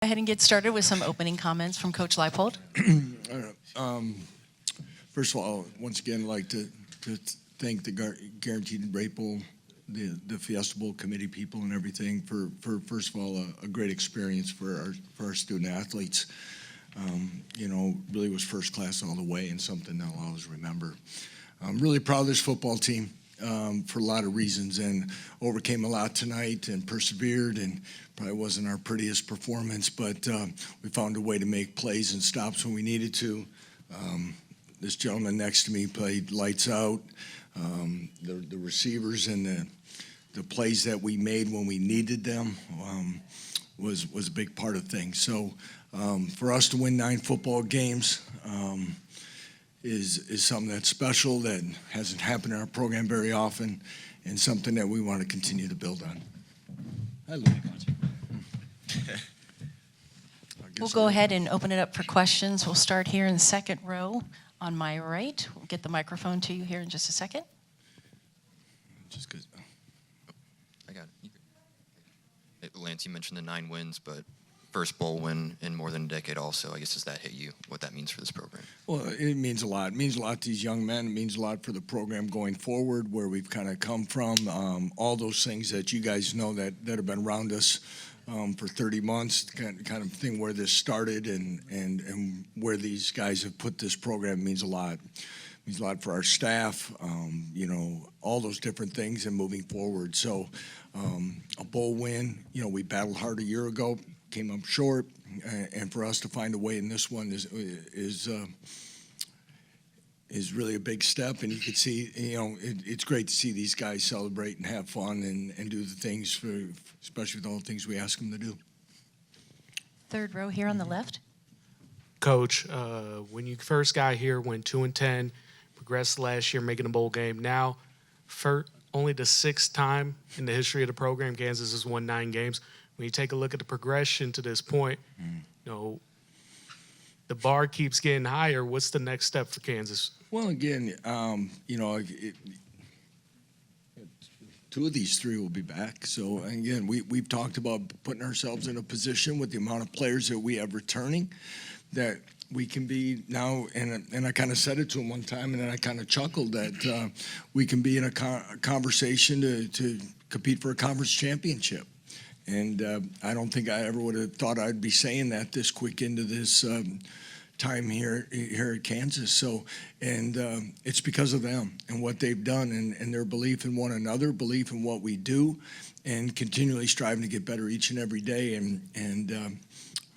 Go ahead and get started with some opening comments from Coach Leipold. First of all, once again, I'd like to thank the Guaranteed Rate Bowl, the Fiesta Bowl committee people and everything for first of all, a great experience for our student athletes. Really was first class all the way and something I'll always remember. I'm really proud of this football team for a lot of reasons, and overcame a lot tonight and persevered, and probably wasn't our prettiest performance, but we found a way to make plays and stops when we needed to. This gentleman next to me played lights out. The receivers and the plays that we made when we needed them was a big part of things. So for us to win 9 football games is something that's special, that hasn't happened in our program very often, and something that we want to continue to build on. Hi, Lou. We'll go ahead and open it up for questions. We'll start here in the second row on my right. We'll get the microphone to you here in just a second. Just because I got it. Lance, you mentioned the 9 wins, but first bowl win in more than a decade also. I guess, does that hit you, what that means for this program? Well, it means a lot. It means a lot to these young men. It means a lot for the program going forward, where we've kind of come from. All those things that you guys know that have been around us for 30 months, kind of thing where this started and where these guys have put this program means a lot. It means a lot for our staff, all those different things and moving forward. So a bowl win, we battled hard a year ago, came up short, and for us to find a way in this one is really a big step. And you can see, it's great to see these guys celebrate and have fun and do the things, especially with all the things we ask them to do. Third row here on the left. Coach, when you first got here, went 2-10, progressed last year, making a bowl game. Now, for only the 6th time in the history of the program, Kansas has won 9 games. When you take a look at the progression to this point, the bar keeps getting higher. What's the next step for Kansas? Well, again, 2 of these 3 will be back. So, again, we've talked about putting ourselves in a position with the amount of players that we have returning that we can be now, and I kind of said it to him one time, and then I kind of chuckled that we can be in a conversation to compete for a conference championship. And I don't think I ever would have thought I'd be saying that this quick into this time here at Kansas. So, and it's because of them and what they've done and their belief in one another, belief in what we do, and continually striving to get better each and every day. And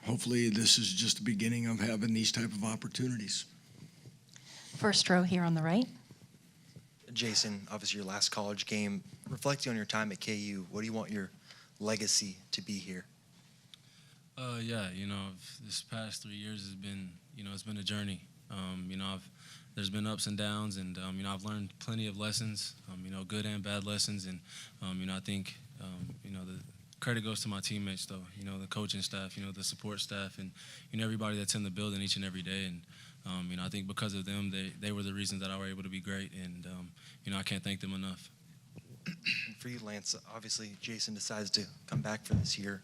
hopefully this is just the beginning of having these type of opportunities. First row here on the right. Jason, obviously your last college game. Reflecting on your time at KU, what do you want your legacy to be here? This past 3 years has been, it's been a journey. There's been ups and downs, and I've learned plenty of lessons, good and bad lessons, and I think the credit goes to my teammates, though. The coaching staff, the support staff, and everybody that's in the building each and every day. And I think because of them, they were the reasons that I were able to be great, and I can't thank them enough. And for you, Lance, obviously Jason decides to come back for this year.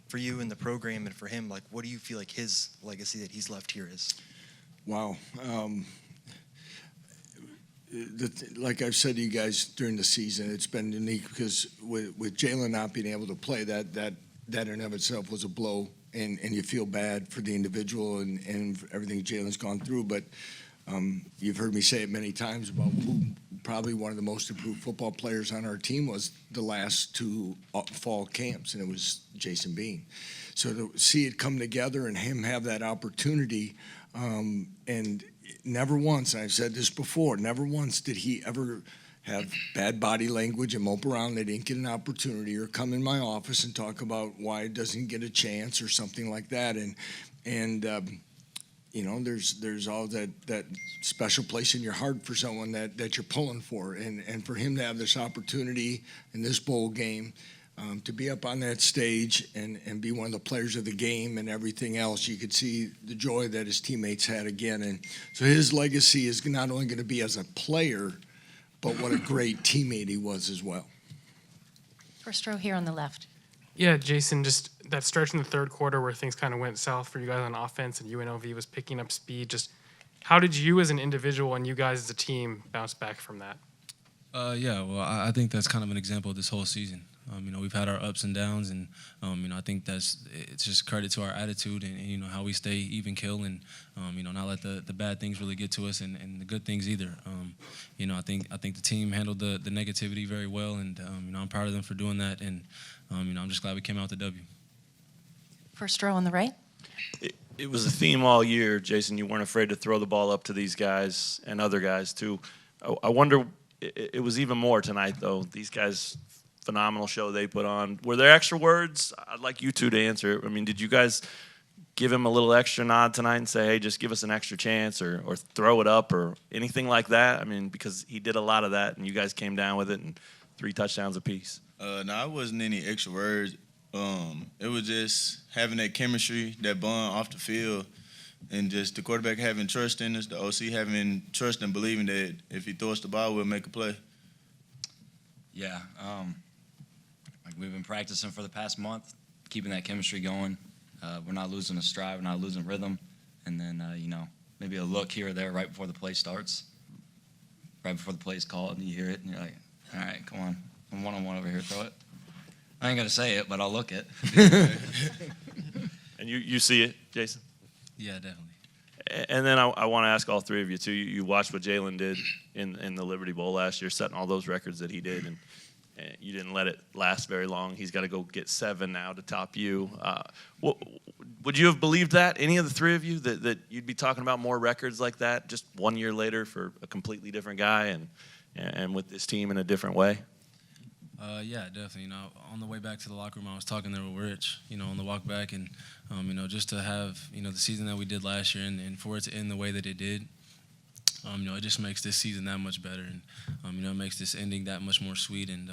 For you and the program and for him, what do you feel like his legacy that he's left here is? Wow. Like I've said to you guys during the season, it's been unique because with Jalen not being able to play, that in and of itself was a blow, and you feel bad for the individual and everything Jalen's gone through. But you've heard me say it many times about who probably one of the most improved football players on our team was the last 2 fall camps, and it was Jason Bean. So to see it come together and him have that opportunity, and never once, and I've said this before, never once did he ever have bad body language and mope around they didn't get an opportunity, or come in my office and talk about why it doesn't get a chance or something like that. And there's all that special place in your heart for someone that you're pulling for, and for him to have this opportunity in this bowl game, to be up on that stage and be one of the players of the game and everything else, you could see the joy that his teammates had again. And so his legacy is not only going to be as a player, but what a great teammate he was as well. First row here on the left. Yeah, Jason, just that stretch in the third quarter where things kind of went south for you guys on offense and UNLV was picking up speed. Just how did you as an individual and you guys as a team bounce back from that? Yeah, well, I think that's kind of an example of this whole season. We've had our ups and downs, and I think it's just credit to our attitude and how we stay even kill and not let the bad things really get to us and the good things either. I think the team handled the negativity very well, and I'm proud of them for doing that, and I'm just glad we came out with the W. First row on the right. It was a theme all year, Jason. You weren't afraid to throw the ball up to these guys and other guys too. I wonder, it was even more tonight though. These guys, phenomenal show they put on. Were there extra words? I'd like you two to answer. I mean, did you guys give him a little extra nod tonight and say, hey, just give us an extra chance or throw it up or anything like that? I mean, because he did a lot of that and you guys came down with it and 3 touchdowns apiece. No, it wasn't any extra words. It was just having that chemistry, that bond off the field, and just the quarterback having trust in us, the OC having trust and believing that if he throws the ball, we'll make a play. Yeah, like we've been practicing for the past month, keeping that chemistry going. We're not losing a stride, we're not losing rhythm, and then maybe a look here or there right before the play starts, right before the play's called, and you hear it, and you're like, all right, come on, I'm one-on-one over here, throw it. I ain't gonna say it, but I'll look it. And you see it, Jason? Yeah, definitely. And then I want to ask all three of you too. You watched what Jalen did in the Liberty Bowl last year, setting all those records that he did, and you didn't let it last very long. He's got to go get 7 now to top you. Would you have believed that, any of the three of you, that you'd be talking about more records like that just 1 year later for a completely different guy and with this team in a different way? Yeah, definitely. On the way back to the locker room, I was talking there with Rich, on the walk back, and just to have, the season that we did last year, and for it to end the way that it did, it just makes this season that much better, and it makes this ending that much more sweet. And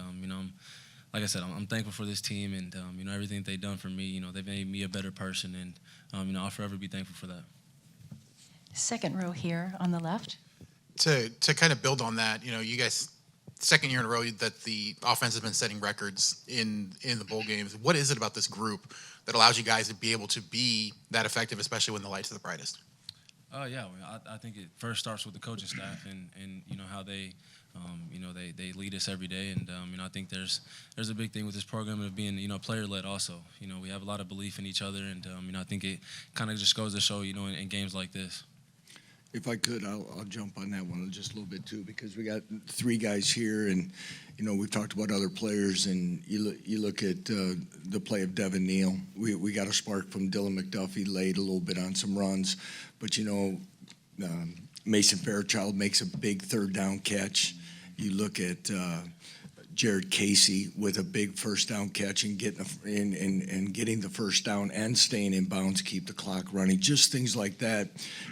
like I said, I'm thankful for this team, and everything that they've done for me. They've made me a better person, and I'll forever be thankful for that. Second row here on the left. To kind of build on that, you guys. Second year in a row that the offense has been setting records in the bowl games. What is it about this group that allows you guys to be able to be that effective, especially when the lights are the brightest? Yeah, I think it first starts with the coaching staff and how they, they lead us every day. And, I think there's a big thing with this program of being, player-led also. We have a lot of belief in each other, and, I think it kind of just goes to show, in games like this. If I could, I'll jump on that one just a little bit too, because we got 3 guys here, and we've talked about other players, and you look at the play of Devin Neal. We got a spark from Dylan McDuffie, laid a little bit on some runs, but Mason Fairchild makes a big 3rd down catch. You look at Jared Casey with a big first down catch and getting the first down and staying in bounds, keep the clock running. Just things like that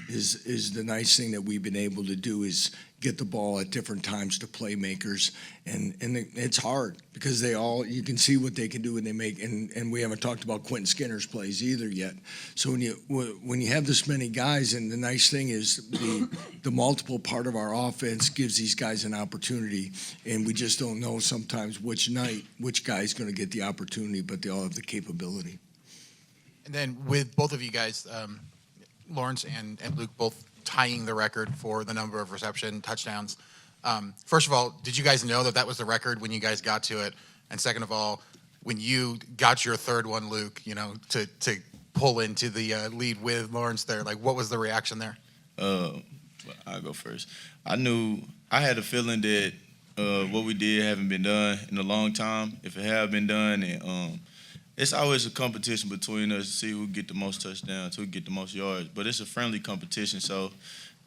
is the nice thing that we've been able to do, is get the ball at different times to playmakers, and it's hard because you can see what they can do when they make, and we haven't talked about Quentin Skinner's plays either yet. So when you have this many guys, and the nice thing is the multiple part of our offense gives these guys an opportunity, and we just don't know sometimes which guy's going to get the opportunity, but they all have the capability. And then with both of you guys, Lawrence and Luke both tying the record for the number of reception touchdowns. First of all, did you guys know that was the record when you guys got to it? And second of all, when you got your 3rd one, Luke, to pull into the lead with Lawrence there, what was the reaction there? I'll go first. I had a feeling that what we did haven't been done in a long time. If it had been done, and it's always a competition between us to see who get the most touchdowns, who get the most yards. But it's a friendly competition. So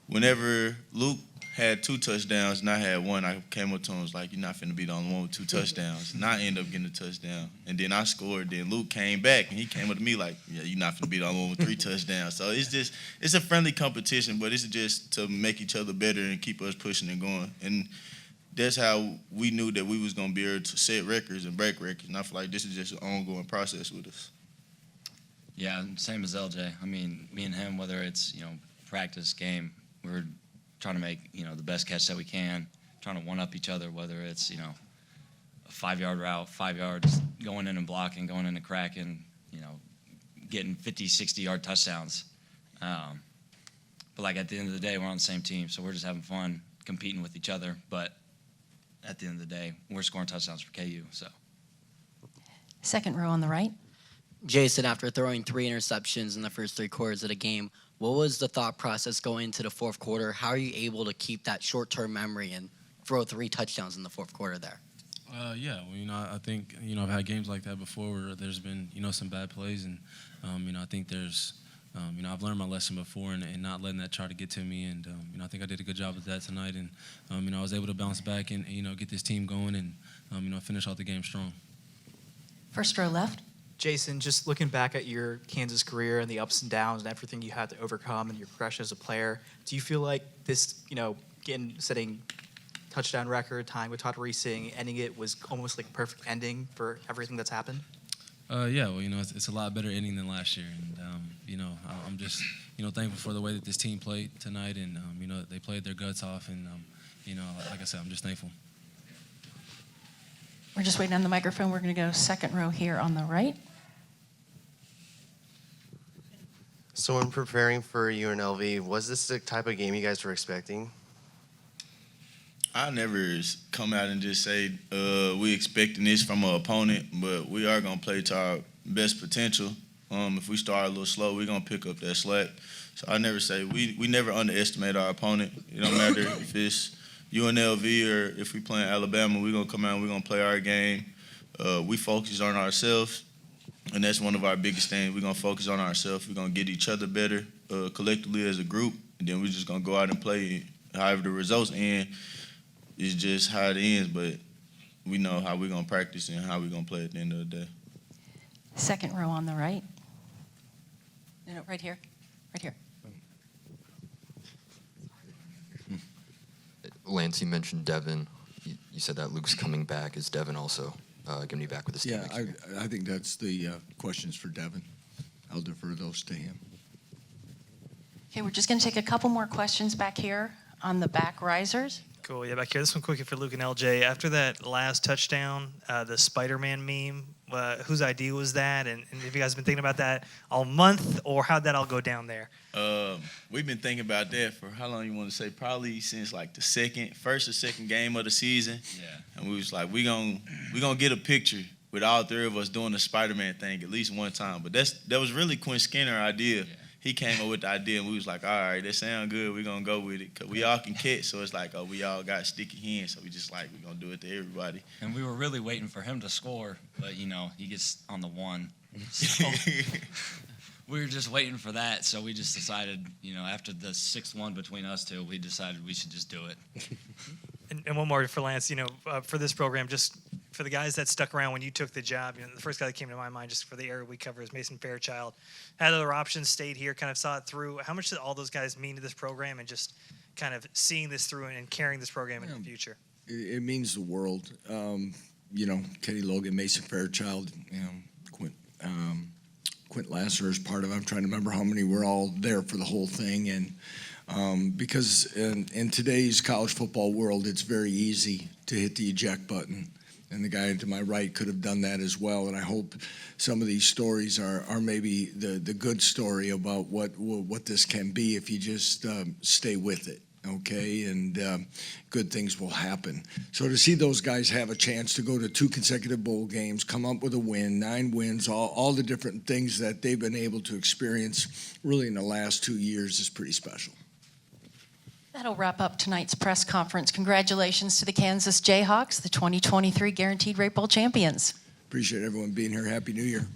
whenever Luke had 2 touchdowns and I had 1, I came up to him and was like, you're not finna be the only one with 2 touchdowns. And I ended up getting a touchdown. And then I scored. Then Luke came back, and he came up to me like, yeah, you're not finna be the only one with 3 touchdowns. So it's a friendly competition, but it's just to make each other better and keep us pushing and going. And that's how we knew that we was going to be able to set records and break records. And I feel like this is just an ongoing process with us. Yeah, same as LJ. I mean, me and him, whether it's, practice, game, we're trying to make, the best catch that we can, trying to one-up each other, whether it's, a 5-yard route, 5 yards going in and blocking, going in and cracking, getting 50, 60-yard touchdowns. But like at the end of the day, we're on the same team, so we're just having fun competing with each other. But at the end of the day, we're scoring touchdowns for KU. So. Second row on the right. Jason, after throwing 3 interceptions in the first 3 quarters of the game, what was the thought process going into the fourth quarter? How are you able to keep that short-term memory and throw 3 touchdowns in the fourth quarter there? Yeah, well, I think, I've had games like that before where there's been, some bad plays. And, I think there's, I've learned my lesson before and not letting that try to get to me. And, I think I did a good job with that tonight. And, I was able to bounce back and, get this team going and, finish out the game strong. First row left. Jason, just looking back at your Kansas career and the ups and downs and everything you had to overcome and your progression as a player, do you feel like this, setting touchdown record, tying with Todd Reesing, ending it was almost like a perfect ending for everything that's happened? Yeah, well, it's a lot better ending than last year. And, I'm just, thankful for the way that this team played tonight. And, they played their guts off. And, like I said, I'm just thankful. We're just waiting on the microphone. We're going to go second row here on the right. So in preparing for UNLV, was this the type of game you guys were expecting? I never come out and just say we expecting this from an opponent, but we are going to play to our best potential. If we start a little slow, we're going to pick up that slack. So I never say we never underestimate our opponent. It don't matter if it's UNLV or if we playing Alabama, we're going to come out and we're going to play our game. We focus on ourselves, and that's one of our biggest things. We're going to focus on ourselves. We're going to get each other better collectively as a group, and then we're just going to go out and play. However the results end is just how it ends, but we know how we're going to practice and how we're going to play at the end of the day. Second row on the right. No, right here. Right here. Lance, you mentioned Devin. You said that Luke's coming back. Is Devin also going to be back with this team Yeah, next year? I think that's the questions for Devin. I'll defer those to him. Okay, we're just going to take a couple more questions back here on the back risers. Cool. Yeah, back here. This one quickly for Luke and LJ. After that last touchdown, the Spider-Man meme, whose idea was that? And have you guys been thinking about that all month, or how'd that all go down there? We've been thinking about that for how long you want to say? Probably since like the first or second game of the season. Yeah. And we was like, we gonna get a picture with all 3 of us doing the Spider-Man thing at least one time. But that was really Quinn Skinner's idea. Yeah. He came up with the idea, and we was like, all right, that sound good. We're going to go with it. Because we all can catch, so it's like, we all got sticky hands, so we just like, we're going to do it to everybody. And we were really waiting for him to score, but, he gets on the 1. So we were just waiting for that, so we just decided, after the 6-1 between us two, we decided we should just do it. And one more for Lance, for this program, just for the guys that stuck around when you took the job, the first guy that came to my mind just for the area we cover is Mason Fairchild. Had other options, stayed here, kind of saw it through. How much did all those guys mean to this program and just kind of seeing this through and carrying this program in the future? It means the world. Kenny Logan, Mason Fairchild, Quint Lasser is part of it. I'm trying to remember how many were all there for the whole thing. And because in today's college football world, it's very easy to hit the eject button. And the guy to my right could have done that as well. And I hope some of these stories are maybe the good story about what this can be if you just stay with it, okay? And good things will happen. So to see those guys have a chance to go to 2 consecutive bowl games, come up with a win, 9 wins, all the different things that they've been able to experience really in the last 2 years is pretty special. That'll wrap up tonight's press conference. Congratulations to the Kansas Jayhawks, the 2023 Guaranteed Rate Bowl champions. Appreciate everyone being here. Happy New Year.